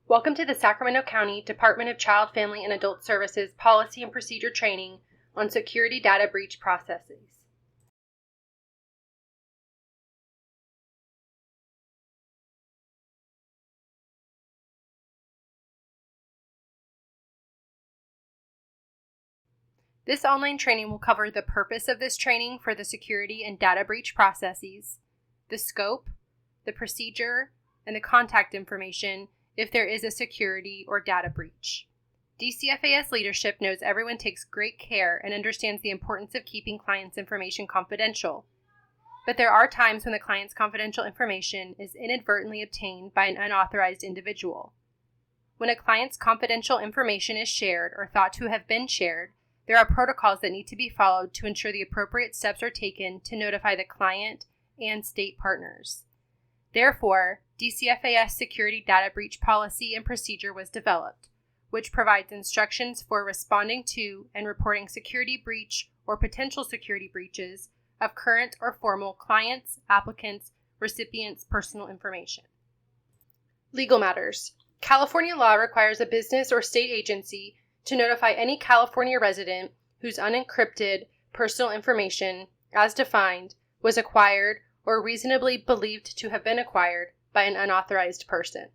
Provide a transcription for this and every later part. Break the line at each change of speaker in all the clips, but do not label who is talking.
Welcome to the Sacramento County Department of Child, Family, and Adult Services Policy and Procedure Training on Security Data Breach Processes. This online training will cover the purpose of this training for the security and data breach processes, the scope, the procedure, and the contact information if there is a security or data breach. DCFAS leadership knows everyone takes great care and understands the importance of keeping clients' information confidential. But there are times when the client's confidential information is inadvertently obtained by an unauthorized individual. When a client's confidential information is shared or thought to have been shared, there are protocols that need to be followed to ensure the appropriate steps are taken to notify the client and state partners. Therefore, DCFAS Security Data Breach Policy and Procedure was developed, which provides instructions for responding to and reporting security breach or potential security breaches of current or former clients, applicants, recipients' personal information. Legal matters. California law requires a business or state agency to notify any California resident whose unencrypted personal information, as defined, was acquired or reasonably believed to have been acquired by an unauthorized person.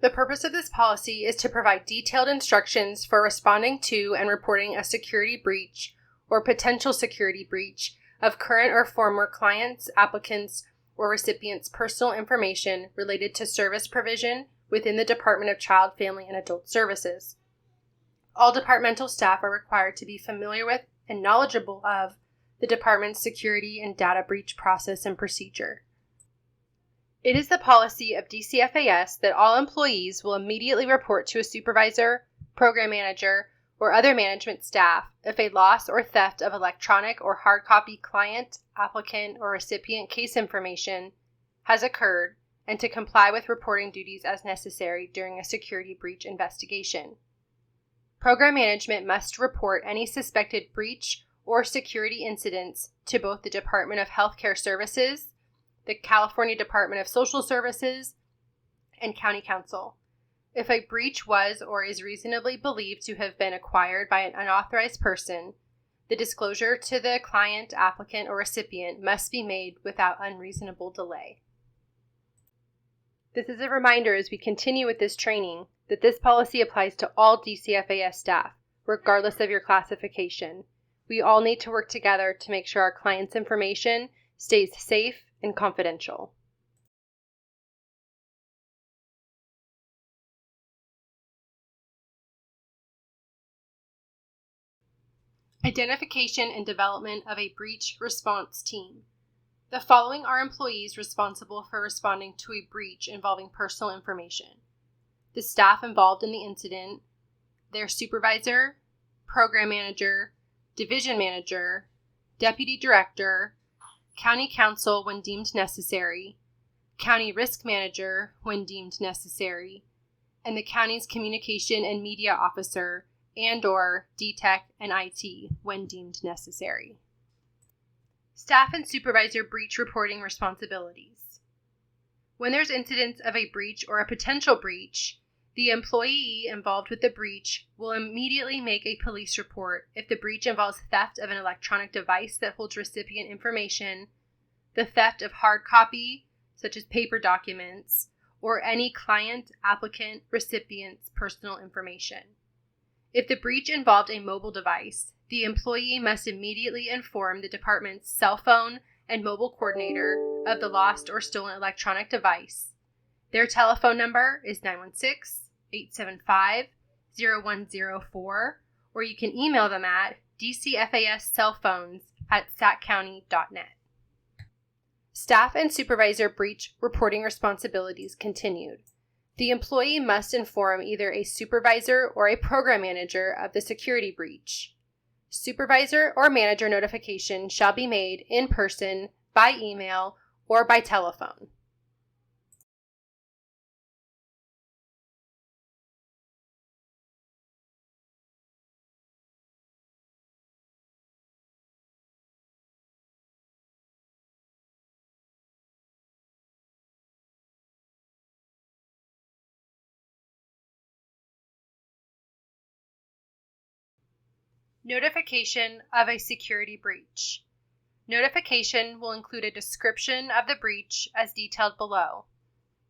The purpose of this policy is to provide detailed instructions for responding to and reporting a security breach or potential security breach of current or former clients, applicants, or recipients' personal information related to service provision within the Department of Child, Family, and Adult Services. All departmental staff are required to be familiar with and knowledgeable of the department's security and data breach process and procedure. It is the policy of DCFAS that all employees will immediately report to a supervisor, program manager, or other management staff if a loss or theft of electronic or hard copy client, applicant, or recipient case information has occurred, and to comply with reporting duties as necessary during a security breach investigation. Program management must report any suspected breach or security incidents to both the Department of Healthcare Services, the California Department of Social Services, and County Council. If a breach was or is reasonably believed to have been acquired by an unauthorized person, the disclosure to the client, applicant, or recipient must be made without unreasonable delay. This is a reminder as we continue with this training that this policy applies to all DCFAS staff, regardless of your classification. We all need to work together to make sure our clients' information stays safe and confidential. Identification and development of a breach response team. The following are employees responsible for responding to a breach involving personal information: the staff involved in the incident, their supervisor, program manager, division manager, deputy director, county counsel when deemed necessary, county risk manager when deemed necessary, and the county's communication and media officer and/or DTech and IT when deemed necessary. Staff and supervisor breach reporting responsibilities. When there's incidents of a breach or a potential breach, the employee involved with the breach will immediately make a police report if the breach involves theft of an electronic device that holds recipient information, the theft of hard copy, such as paper documents, or any client, applicant, recipient's personal information. If the breach involved a mobile device, the employee must immediately inform the department's cell phone and mobile coordinator of the lost or stolen electronic device. Their telephone number is 916-875-0104, or you can email them at dcfascellphones@saccounty.net. Staff and supervisor breach reporting responsibilities continued. The employee must inform either a supervisor or a program manager of the security breach. Supervisor or manager notification shall be made in person, by email, or by telephone. Notification of a security breach. Notification will include a description of the breach as detailed below.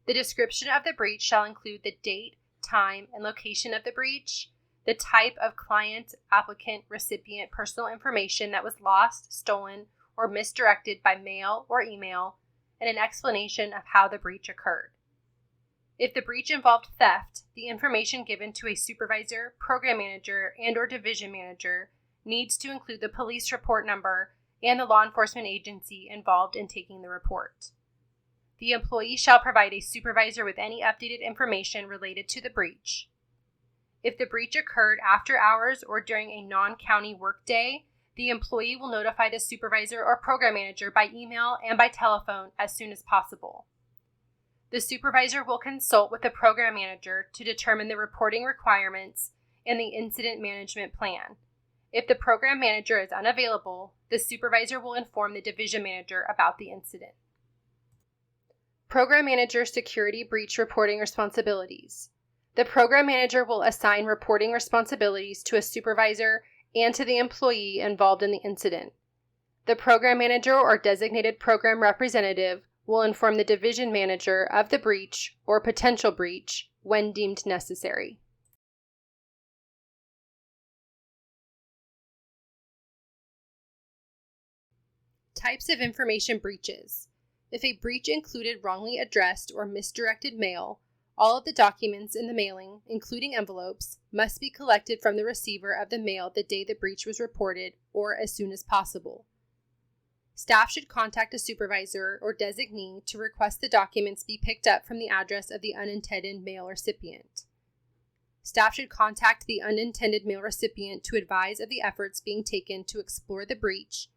The description of the breach shall include the date, time, and location of the breach, the type of client, applicant, recipient personal information that was lost, stolen, or misdirected by mail or email, and an explanation of how the breach occurred. If the breach involved theft, the information given to a supervisor, program manager, and/or division manager needs to include the police report number and the law enforcement agency involved in taking the report. The employee shall provide a supervisor with any updated information related to the breach. If the breach occurred after hours or during a non-county workday, the employee will notify the supervisor or program manager by email and by telephone as soon as possible. The supervisor will consult with the program manager to determine the reporting requirements and the incident management plan. If the program manager is unavailable, the supervisor will inform the division manager about the incident. Program Manager Security Breach Reporting Responsibilities. The program manager will assign reporting responsibilities to a supervisor and to the employee involved in the incident. The program manager or designated program representative will inform the division manager of the breach or potential breach when deemed necessary. Types of information breaches. If a breach included wrongly addressed or misdirected mail, all of the documents in the mailing, including envelopes, must be collected from the receiver of the mail the day the breach was reported or as soon as possible. Staff should contact a supervisor or designee to request the documents be picked up from the address of the unintended mail recipient. Staff should contact the unintended mail recipient to advise of the efforts being taken to explore the breach,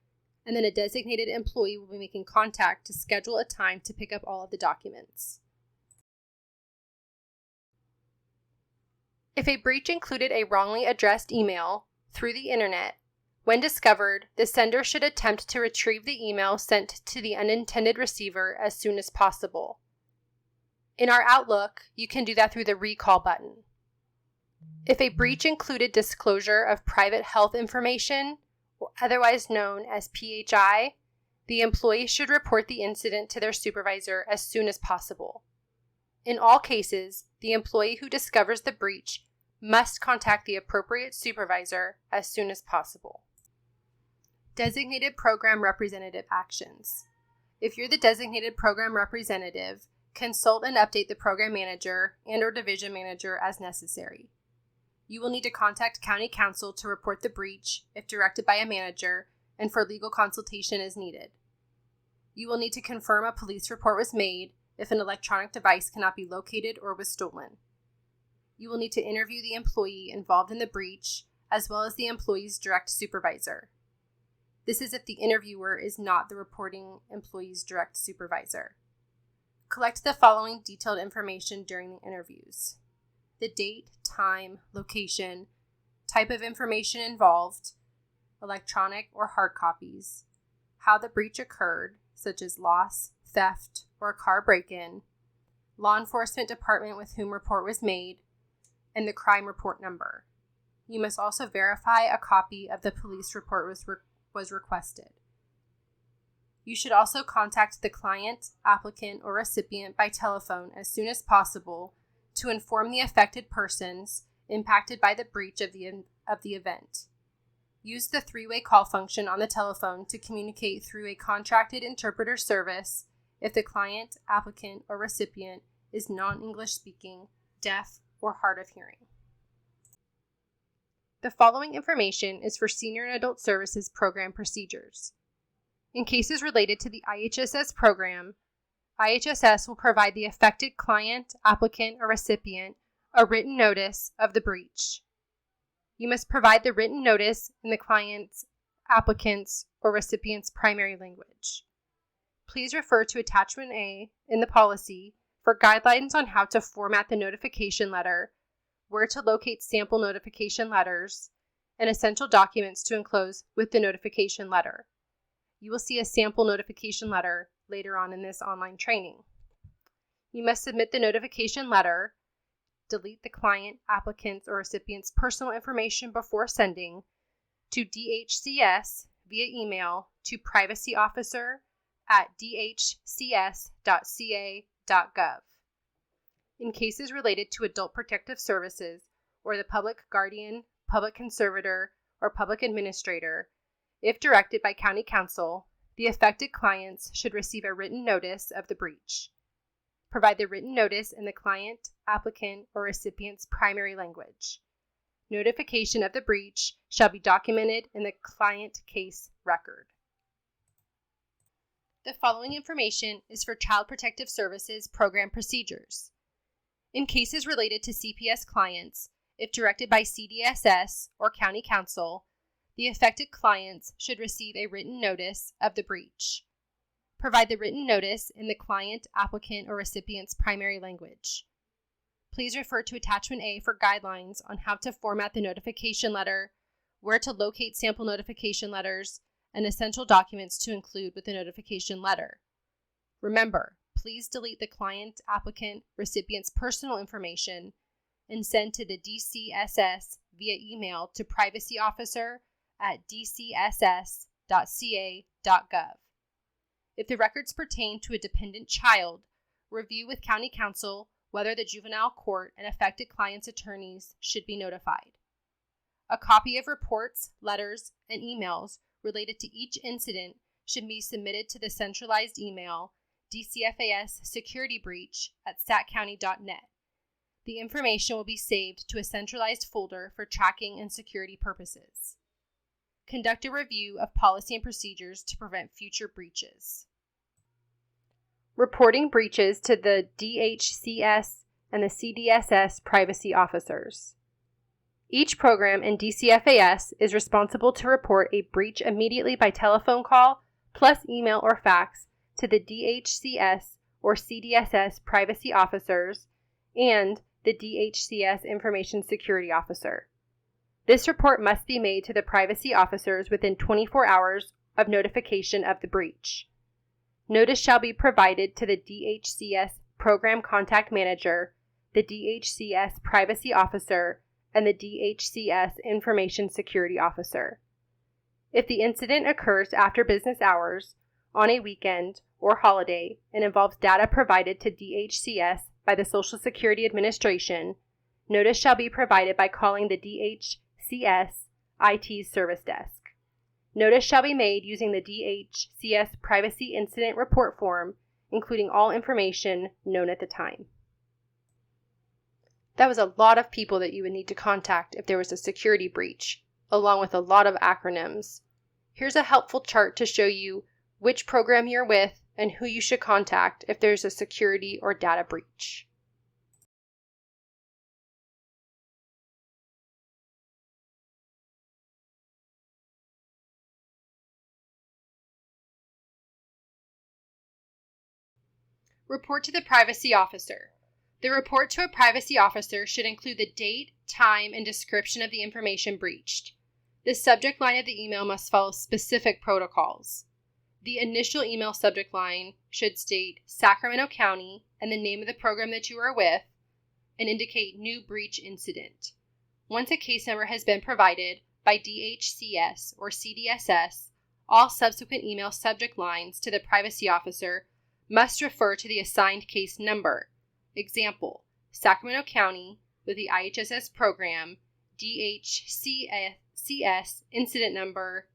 and then a designated employee will be making contact to schedule a time to pick up all of the documents. If a breach included a wrongly addressed email through the internet, when discovered, the sender should attempt to retrieve the email sent to the unintended receiver as soon as possible. In our Outlook, you can do that through the Recall button. If a breach included disclosure of private health information, or otherwise known as PHI, the employee should report the incident to their supervisor as soon as possible. In all cases, the employee who discovers the breach must contact the appropriate supervisor as soon as possible. Designated Program Representative Actions. If you're the designated program representative, consult and update the program manager and/or division manager as necessary. You will need to contact County Counsel to report the breach if directed by a manager and for legal consultation as needed. You will need to confirm a police report was made if an electronic device cannot be located or was stolen. You will need to interview the employee involved in the breach as well as the employee's direct supervisor. This is if the interviewer is not the reporting employee's direct supervisor. Collect the following detailed information during the interviews: the date, time, location, type of information involved, electronic or hard copies, how the breach occurred, such as loss, theft, or a car break-in, law enforcement department with whom report was made, and the crime report number. You must also verify a copy of the police report was requested. You should also contact the client, applicant, or recipient by telephone as soon as possible to inform the affected persons impacted by the breach of the event. Use the three-way call function on the telephone to communicate through a contracted interpreter service if the client, applicant, or recipient is non-English speaking, deaf, or hard of hearing. The following information is for Senior and Adult Services Program procedures. In cases related to the IHSS program, IHSS will provide the affected client, applicant, or recipient a written notice of the breach. You must provide the written notice in the client's, applicant's, or recipient's primary language. Please refer to Attachment A in the policy for guidelines on how to format the notification letter, where to locate sample notification letters, and essential documents to enclose with the notification letter. You will see a sample notification letter later on in this online training. You must submit the notification letter, delete the client, applicant's, or recipient's personal information before sending, to DHCS via email to privacyofficer@dhcs.ca.gov. In cases related to adult protective services or the public guardian, public conservator, or public administrator, if directed by County Council, the affected clients should receive a written notice of the breach. Provide the written notice in the client, applicant, or recipient's primary language. Notification of the breach shall be documented in the client case record. The following information is for Child Protective Services program procedures. In cases related to CPS clients, if directed by CDSS or County Council, the affected clients should receive a written notice of the breach. Provide the written notice in the client, applicant, or recipient's primary language. Please refer to Attachment A for guidelines on how to format the notification letter, where to locate sample notification letters, and essential documents to include with the notification letter. Remember, please delete the client, applicant, recipient's personal information and send to the DCFAS via email to privacyofficer@dcss.ca.gov. If the records pertain to a dependent child, review with County Council whether the juvenile court and affected client's attorneys should be notified. A copy of reports, letters, and emails related to each incident should be submitted to the centralized email DCFAS security breach at statcounty.net. The information will be saved to a centralized folder for tracking and security purposes. Conduct a review of policy and procedures to prevent future breaches. Reporting breaches to the DHCS and the CDSS privacy officers. Each program in DCFAS is responsible to report a breach immediately by telephone call, plus email or fax, to the DHCS or CDSS privacy officers and the DHCS information security officer. This report must be made to the privacy officers within 24 hours of notification of the breach. Notice shall be provided to the DHCS Program Contact Manager, the DHCS Privacy Officer, and the DHCS Information Security Officer. If the incident occurs after business hours, on a weekend, or holiday, and involves data provided to DHCS by the Social Security Administration, notice shall be provided by calling the DHCS IT Service Desk. Notice shall be made using the DHCS Privacy Incident Report Form, including all information known at the time. That was a lot of people that you would need to contact if there was a security breach, along with a lot of acronyms. Here's a helpful chart to show you which program you're with and who you should contact if there's a security or data breach. Report to the privacy officer. The report to a privacy officer should include the date, time, and description of the information breached. The subject line of the email must follow specific protocols. The initial email subject line should state Sacramento County and the name of the program that you are with, and indicate new breach incident. Once a case number has been provided by DHCS or CDSS, all subsequent email subject lines to the privacy officer must refer to the assigned case number. Example, Sacramento County with the IHSS program, DHCS incident number,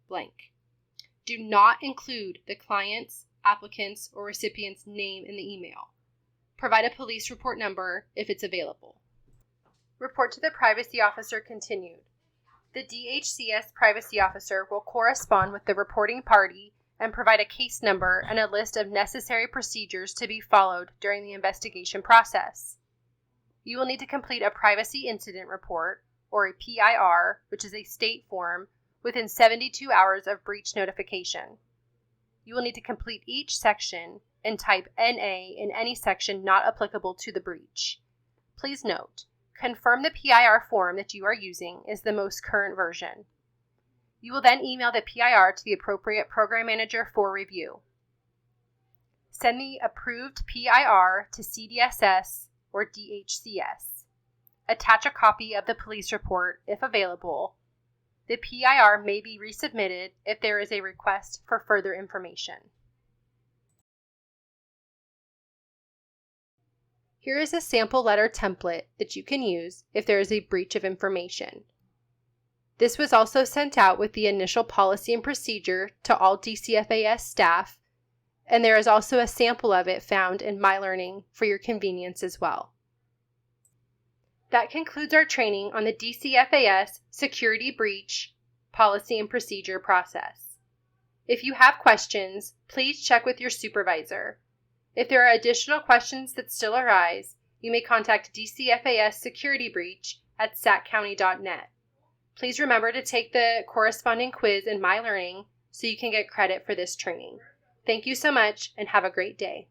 blank. Do not include the client's, applicant's, or recipient's name in the email. Provide a police report number if it's available. Report to the privacy officer continued. The DHCS privacy officer will correspond with the reporting party and provide a case number and a list of necessary procedures to be followed during the investigation process. You will need to complete a privacy incident report, or a PIR, which is a state form, within 72 hours of breach notification. You will need to complete each section and type NA in any section not applicable to the breach. Please note, confirm the PIR form that you are using is the most current version. You will then email the PIR to the appropriate program manager for review. Send the approved PIR to CDSS or DHCS. Attach a copy of the police report if available. The PIR may be resubmitted if there is a request for further information. Here is a sample letter template that you can use if there is a breach of information. This was also sent out with the initial policy and procedure to all DCFAS staff, and there is also a sample of it found in MyLearning for your convenience as well. That concludes our training on the DCFAS security breach policy and procedure process. If you have questions, please check with your supervisor. If there are additional questions that still arise, you may contact DCFAS Security Breach at saccounty.net. Please remember to take the corresponding quiz in MyLearning so you can get credit for this training. Thank you so much and have a great day.